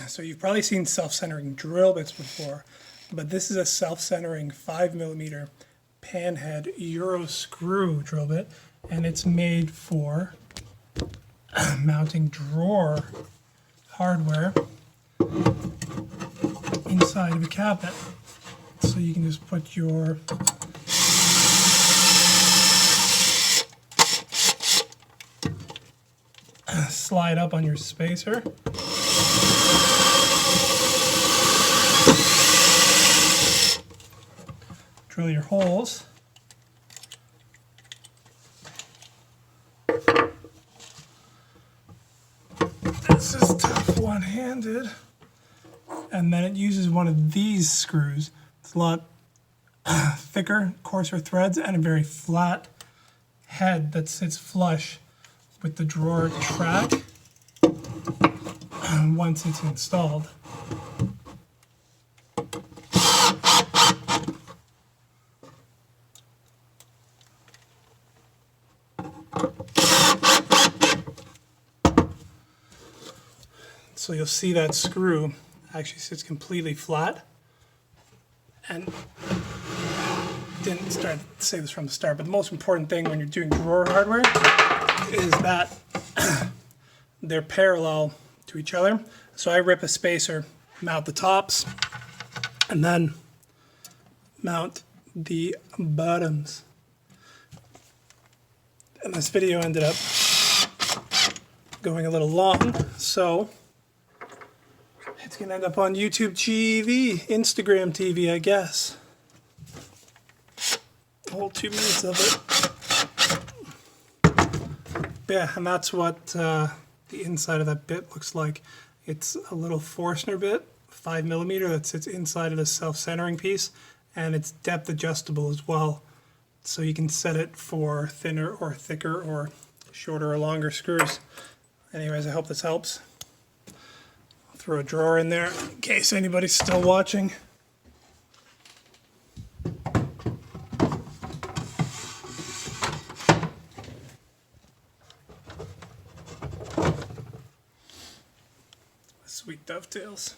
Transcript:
So you've probably seen self-centering drill bits before, but this is a self-centering 5mm panhead Euro screw drill bit, and it's made for mounting drawer hardware inside of a cabinet. So you can just put your slide up on your spacer. Drill your holes. This is tough one-handed. And then it uses one of these screws. It's a lot thicker, coarser threads, and a very flat head that sits flush with the drawer track once it's installed. So you'll see that screw actually sits completely flat, and didn't start to say this from the start, but the most important thing when you're doing drawer hardware is that they're parallel to each other. So I rip a spacer, mount the tops, and then mount the bottoms. And this video ended up going a little long, so it's going to end up on YouTube TV, Instagram TV, I guess. A whole 2 minutes of it. Yeah, and that's what the inside of that bit looks like. It's a little Forstner bit, 5mm, that sits inside of the self-centering piece, and it's depth adjustable as well. So you can set it for thinner or thicker or shorter or longer screws. Anyways, I hope this helps. Throw a drawer in there in case anybody's still watching. Sweet dovetails.